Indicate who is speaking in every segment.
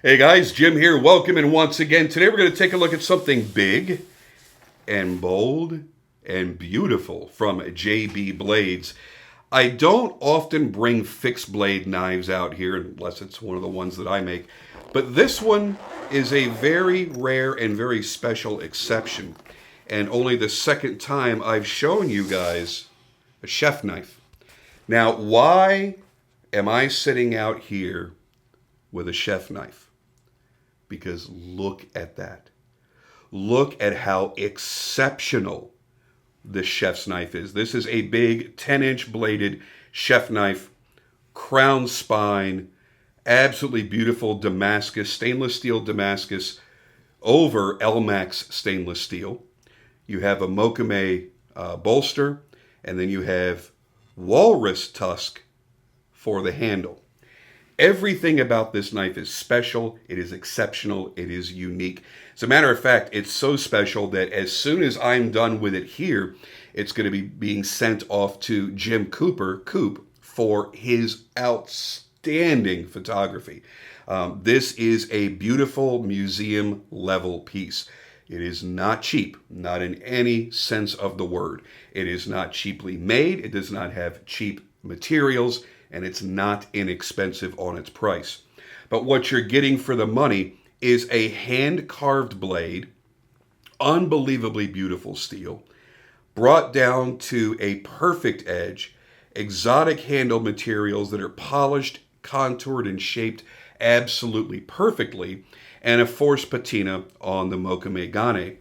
Speaker 1: Hey guys, Jim here. Welcome, and once again, today we're going to take a look at something big and bold and beautiful from JB Blades. I don't often bring fixed blade knives out here unless it's one of the ones that I make, but this one is a very rare and very special exception, and only the second time I've shown you guys a chef knife. Now, why am I sitting out here with a chef knife? Because look at that. Look at how exceptional this chef's knife is. This is a big 10-inch bladed chef knife, crown spine, absolutely beautiful Damascus, stainless steel Damascus over Elmax stainless steel. You have a Mokame bolster, and then you have walrus tusk for the handle. Everything about this knife is special, it is exceptional, it is unique. As a matter of fact, it's so special that as soon as I'm done with it here, it's going to be being sent off to Jim Coop, for his outstanding photography. This is a beautiful museum level piece. It is not cheap, not in any sense of the word. It is not cheaply made, it does not have cheap materials, and it's not inexpensive on its price. But what you're getting for the money is a hand-carved blade, unbelievably beautiful steel, brought down to a perfect edge, exotic handle materials that are polished, contoured, and shaped absolutely perfectly, and a forced patina on the Mokame Gane.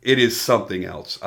Speaker 1: It is something else.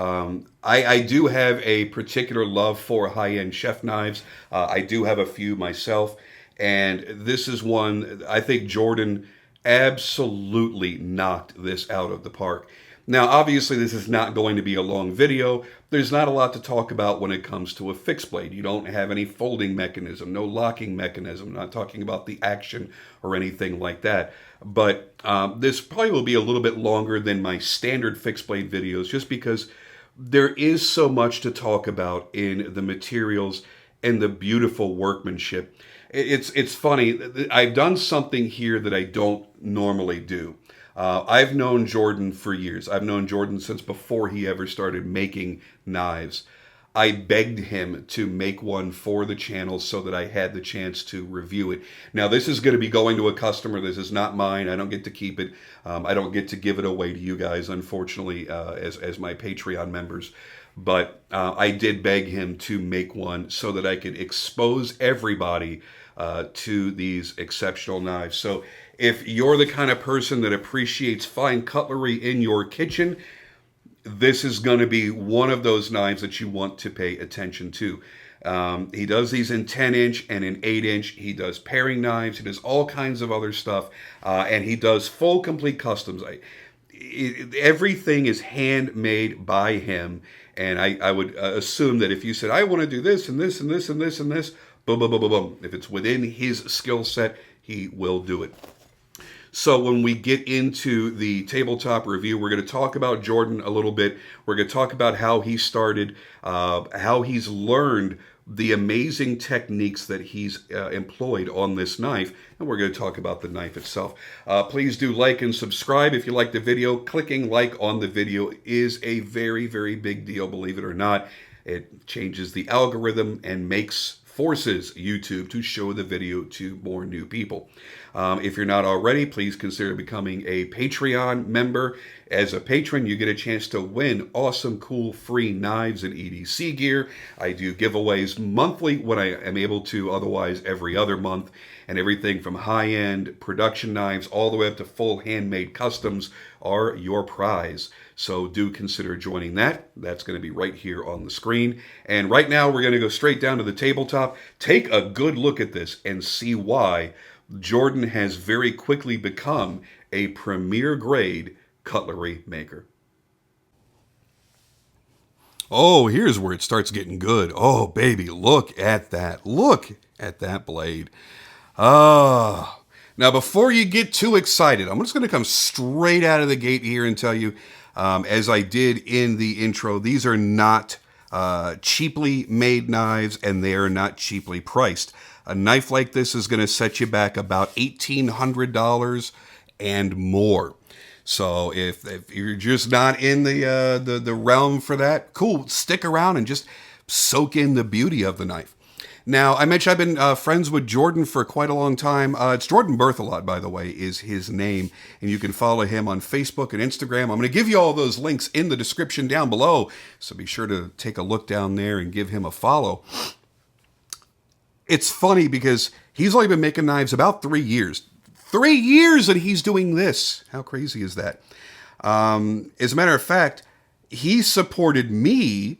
Speaker 1: I do have a particular love for high-end chef knives. I do have a few myself, and this is one I think Jordan absolutely knocked this out of the park. Now, obviously, this is not going to be a long video. There's not a lot to talk about when it comes to a fixed blade. You don't have any folding mechanism, no locking mechanism. I'm not talking about the action or anything like that. But this probably will be a little bit longer than my standard fixed blade videos, just because there is so much to talk about in the materials and the beautiful workmanship. It's funny. I've done something here that I don't normally do. I've known Jordan for years. I've known Jordan since before he ever started making knives. I begged him to make one for the channel so that I had the chance to review it. Now, this is going to be going to a customer. This is not mine. I don't get to keep it. I don't get to give it away to you guys, unfortunately, as my Patreon members. But I did beg him to make one so that I could expose everybody to these exceptional knives. So if you're the kind of person that appreciates fine cutlery in your kitchen, this is going to be one of those knives that you want to pay attention to. He does these in 10-inch and in 8-inch. He does paring knives. He does all kinds of other stuff. And he does full, complete customs. Everything is handmade by him. And I would assume that if you said, I want to do this and this and this and this and this, boom, boom, boom, boom, boom. If it's within his skill set, he will do it. So when we get into the tabletop review, we're going to talk about Jordan a little bit. We're going to talk about how he started, how he's learned the amazing techniques that he's employed on this knife, and we're going to talk about the knife itself. Please do like and subscribe if you like the video. Clicking like on the video is a very, very big deal, believe it or not. It changes the algorithm and forces YouTube to show the video to more new people. If you're not already, please consider becoming a Patreon member. As a patron, you get a chance to win awesome, cool, free knives and EDC gear. I do giveaways monthly when I am able to, otherwise every other month. And everything from high-end production knives all the way up to full handmade customs are your prize. So do consider joining that. That's going to be right here on the screen. And right now we're going to go straight down to the tabletop. Take a good look at this and see why Jordan has very quickly become a premier grade cutlery maker. Oh, here's where it starts getting good. Oh, baby, look at that. Look at that blade. Ah. Now, before you get too excited, I'm just going to come straight out of the gate here and tell you, as I did in the intro, these are not cheaply made knives, and they are not cheaply priced. A knife like this is going to set you back about $1,800 and more. So if you're just not in the realm for that, cool, stick around and just soak in the beauty of the knife. Now, I mentioned I've been friends with Jordan for quite a long time. It's Jordan Berthelot, by the way, is his name. And you can follow him on Facebook and Instagram. I'm going to give you all those links in the description down below. So be sure to take a look down there and give him a follow. It's funny because he's only been making knives about 3 years. 3 years and he's doing this. How crazy is that? As a matter of fact, he supported me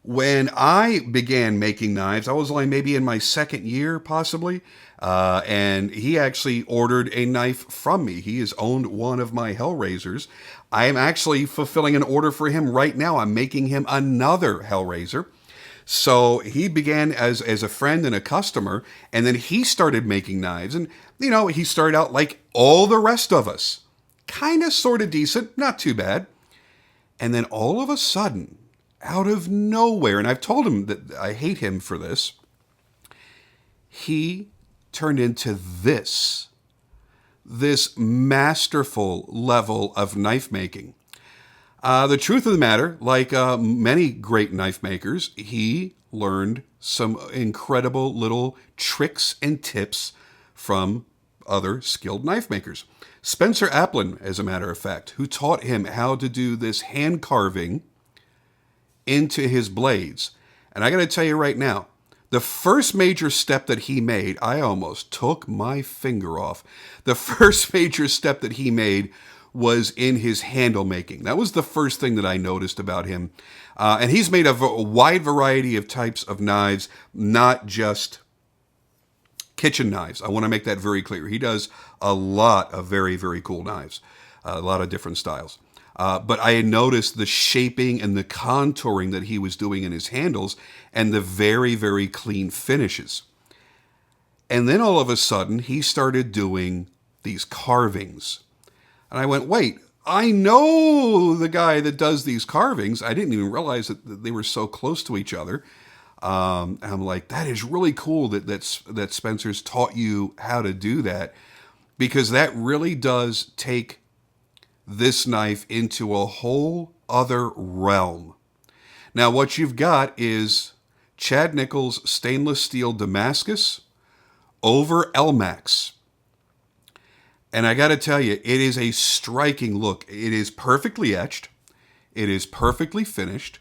Speaker 1: when I began making knives. I was only maybe in my second year, possibly. And he actually ordered a knife from me. He has owned one of my Hellraisers. I am actually fulfilling an order for him right now. I'm making him another Hellraiser. So he began as a friend and a customer, and then he started making knives. And, you know, he started out like all the rest of us. Kind of, sort of decent, not too bad. And then all of a sudden, out of nowhere, and I've told him that I hate him for this, he turned into this masterful level of knife making. The truth of the matter, like many great knife makers, he learned some incredible little tricks and tips from other skilled knife makers. Spencer Applin, as a matter of fact, who taught him how to do this hand carving into his blades. And I got to tell you right now, the first major step that he made, I almost took my finger off. The first major step that he made was in his handle making. That was the first thing that I noticed about him. And he's made a wide variety of types of knives, not just kitchen knives. I want to make that very clear. He does a lot of very, very cool knives, a lot of different styles. But I had noticed the shaping and the contouring that he was doing in his handles and the very, very clean finishes. And then all of a sudden, he started doing these carvings. And I went, wait, I know the guy that does these carvings. I didn't even realize that they were so close to each other. And I'm like, that is really cool that Spencer's taught you how to do that, because that really does take this knife into a whole other realm. Now, what you've got is Chad Nichols stainless steel Damascus over Elmax. And I got to tell you, it is a striking look. It is perfectly etched. It is perfectly finished.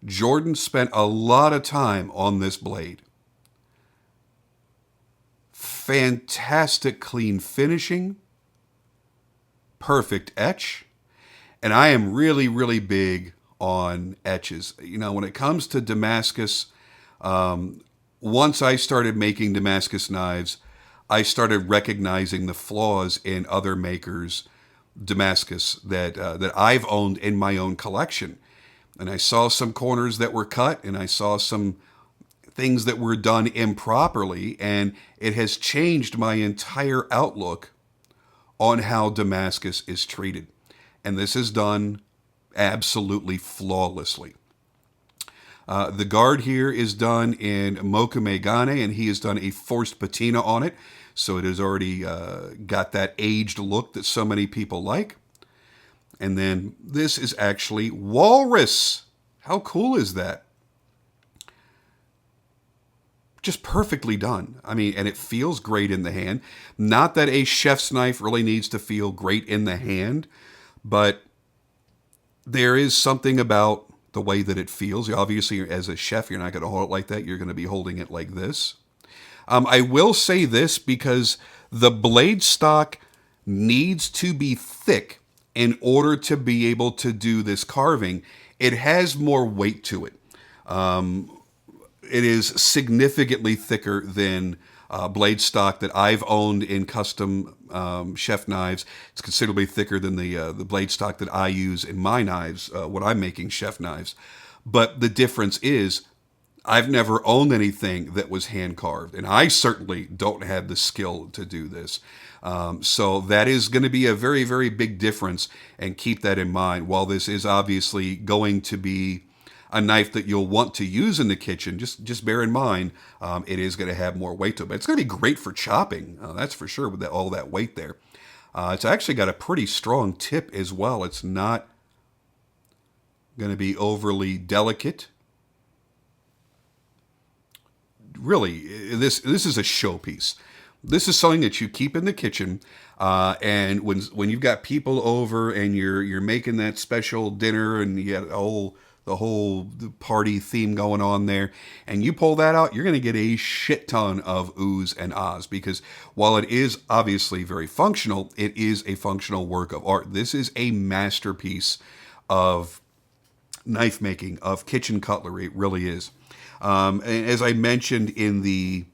Speaker 1: Jordan spent a lot of time on this blade. Fantastic clean finishing. Perfect etch. And I am really, really big on etches. You know, when it comes to Damascus, once I started making Damascus knives, I started recognizing the flaws in other makers' Damascus that I've owned in my own collection. And I saw some corners that were cut, and I saw some things that were done improperly, and it has changed my entire outlook on how Damascus is treated. And this is done absolutely flawlessly. The guard here is done in Mokume Gane, and he has done a forced patina on it. So it has already got that aged look that so many people like. And then this is actually walrus. How cool is that? Just perfectly done. I mean, and it feels great in the hand. Not that a chef's knife really needs to feel great in the hand, but there is something about the way that it feels. Obviously, as a chef, you're not going to hold it like that. You're going to be holding it like this. I will say this, because the blade stock needs to be thick in order to be able to do this carving. It has more weight to it. It is significantly thicker than blade stock that I've owned in custom chef knives. It's considerably thicker than the blade stock that I use in my knives when I'm making chef knives. But the difference is, I've never owned anything that was hand carved, and I certainly don't have the skill to do this. So that is going to be a very, very big difference, and keep that in mind. While this is obviously going to be a knife that you'll want to use in the kitchen, just bear in mind it is going to have more weight to it. But it's going to be great for chopping, that's for sure, with all that weight there. It's actually got a pretty strong tip as well. It's not going to be overly delicate. Really, this is a showpiece. This is something that you keep in the kitchen, and when you've got people over and you're making that special dinner and you got the whole party theme going on there, and you pull that out, you're going to get a shit ton of oohs and ahs, because while it is obviously very functional, it is a functional work of art. This is a masterpiece of knife making, of kitchen cutlery. It really is. And as I mentioned in the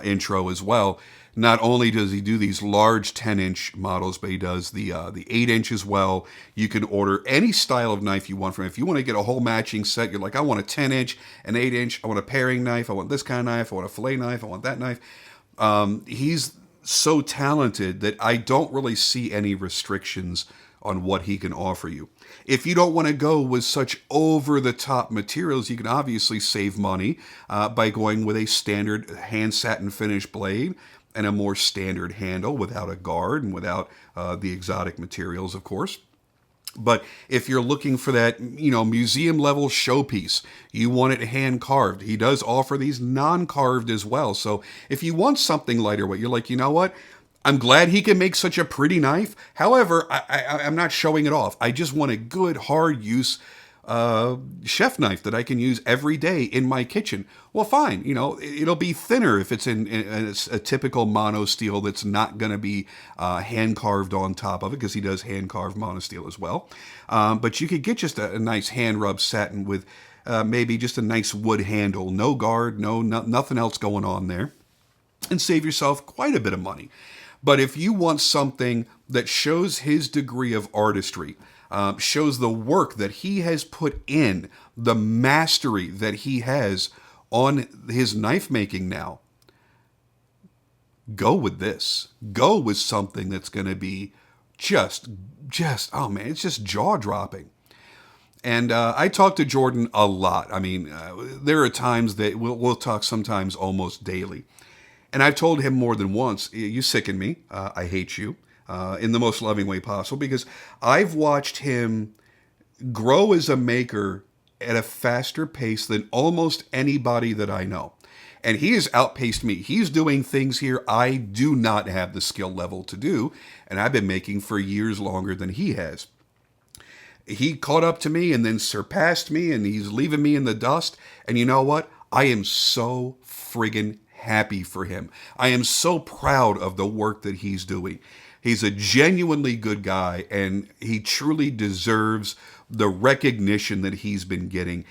Speaker 1: intro as well, not only does he do these large 10-inch models, but he does the 8-inch as well. You can order any style of knife you want from him. If you want to get a whole matching set, you're like, I want a 10-inch, an 8-inch, I want a paring knife, I want this kind of knife, I want a fillet knife, I want that knife. He's so talented that I don't really see any restrictions on what he can offer you. If you don't want to go with such over-the-top materials, you can obviously save money by going with a standard hand satin finish blade and a more standard handle without a guard and without the exotic materials, of course. But if you're looking for that, museum level showpiece, you want it hand carved. He does offer these non-carved as well. So if you want something lighter weight, you're like, you know what? I'm glad he can make such a pretty knife. However, I'm not showing it off. I just want a good, hard use chef knife that I can use every day in my kitchen. Well, fine. It'll be thinner if it's in a typical mono steel that's not going to be hand carved on top of it, because he does hand carved mono steel as well. But you could get just a nice hand rubbed satin with maybe just a nice wood handle, no guard, nothing else going on there, and save yourself quite a bit of money. But if you want something that shows his degree of artistry, shows the work that he has put in, the mastery that he has on his knife making now, go with this. Go with something that's going to be just, oh man, it's just jaw-dropping. And I talk to Jordan a lot. I mean, there are times that we'll talk sometimes almost daily. And I've told him more than once, you sicken me, I hate you, in the most loving way possible, because I've watched him grow as a maker at a faster pace than almost anybody that I know. And he has outpaced me. He's doing things here I do not have the skill level to do, and I've been making for years longer than he has. He caught up to me and then surpassed me, and he's leaving me in the dust. And you know what? I am so friggin' happy for him. I am so proud of the work that he's doing. He's a genuinely good guy, and he truly deserves the recognition that he's been getting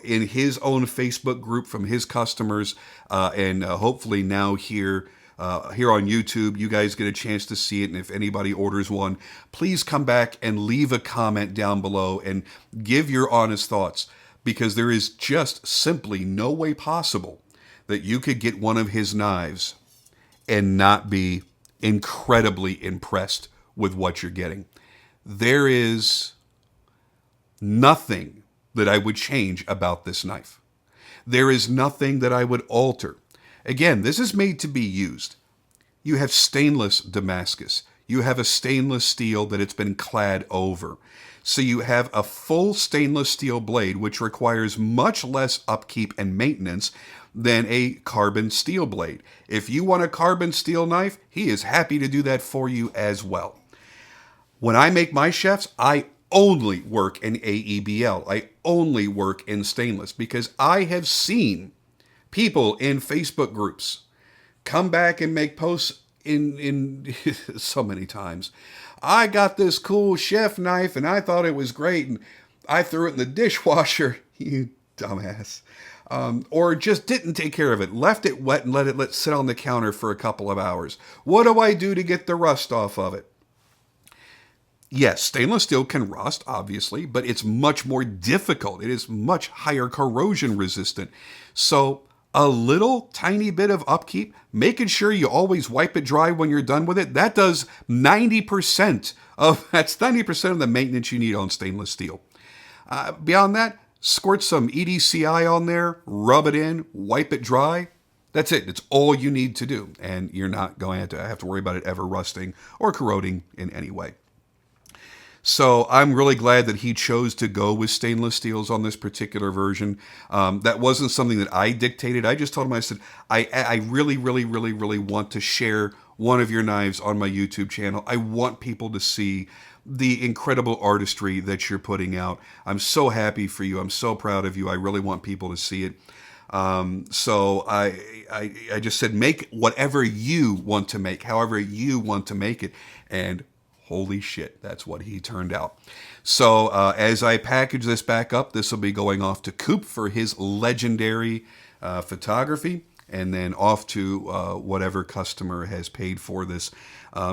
Speaker 1: in his own Facebook group from his customers, and hopefully now here on YouTube, you guys get a chance to see it. And if anybody orders one, please come back and leave a comment down below and give your honest thoughts, because there is just simply no way possible that you could get one of his knives and not be incredibly impressed with what you're getting. There is nothing that I would change about this knife. There is nothing that I would alter. Again, this is made to be used. You have stainless Damascus. You have a stainless steel that it's been clad over. So you have a full stainless steel blade, which requires much less upkeep and maintenance than a carbon steel blade. If you want a carbon steel knife, he is happy to do that for you as well. When I make my chefs, I only work in AEBL. I only work in stainless, because I have seen people in Facebook groups come back and make posts in so many times. I got this cool chef knife and I thought it was great, and I threw it in the dishwasher. You dumbass. Or just didn't take care of it, left it wet and let it sit on the counter for a couple of hours. What do I do to get the rust off of it? Yes, stainless steel can rust, obviously, but it's much more difficult. It is much higher corrosion resistant. So a little tiny bit of upkeep, making sure you always wipe it dry when you're done with it, that does 90% of the maintenance you need on stainless steel. Beyond that, squirt some EDCI on there, rub it in, wipe it dry. That's it. It's all you need to do. And you're not going to have to worry about it ever rusting or corroding in any way. So I'm really glad that he chose to go with stainless steels on this particular version. That wasn't something that I dictated. I just told him, I said, I really, really, really, really want to share one of your knives on my YouTube channel. I want people to see the incredible artistry that you're putting out. I'm so happy for you. I'm so proud of you. I really want people to see it. So I just said, make whatever you want to make, however you want to make it. And holy shit, that's what he turned out. So as I package this back up, this will be going off to Coop for his legendary photography, and then off to whatever customer has paid for this.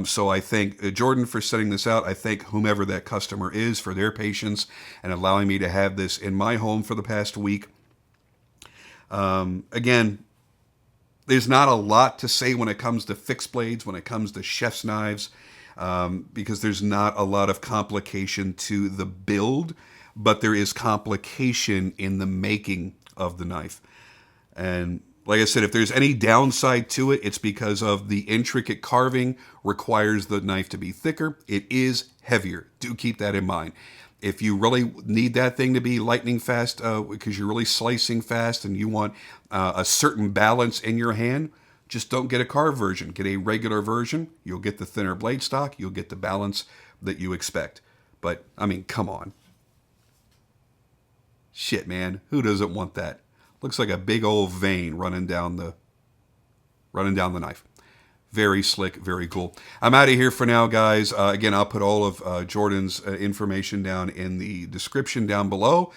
Speaker 1: So I thank Jordan for setting this out. I thank whomever that customer is for their patience and allowing me to have this in my home for the past week. Again, there's not a lot to say when it comes to fixed blades, when it comes to chef's knives, because there's not a lot of complication to the build, but there is complication in the making of the knife. And like I said, if there's any downside to it, it's because of the intricate carving requires the knife to be thicker. It is heavier. Do keep that in mind. If you really need that thing to be lightning fast because you're really slicing fast and you want a certain balance in your hand, just don't get a carved version. Get a regular version. You'll get the thinner blade stock. You'll get the balance that you expect. But, I mean, come on. Shit, man. Who doesn't want that? Looks like a big old vein running down the knife. Very slick, very cool. I'm out of here for now, guys. Again, I'll put all of Jordan's information down in the description down below.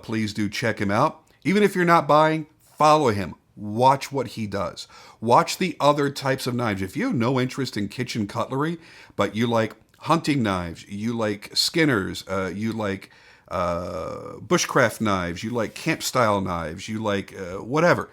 Speaker 1: Please do check him out. Even if you're not buying, follow him. Watch what he does. Watch the other types of knives. If you have no interest in kitchen cutlery, but you like hunting knives, you like skinners, you like bushcraft knives, you like camp-style knives, you like whatever.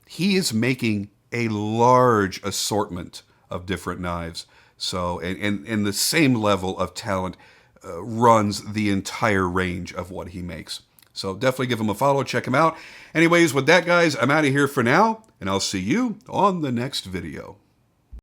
Speaker 1: He is making a large assortment of different knives. So, and the same level of talent runs the entire range of what he makes. So definitely give him a follow, check him out. Anyways, with that, guys, I'm out of here for now, and I'll see you on the next video.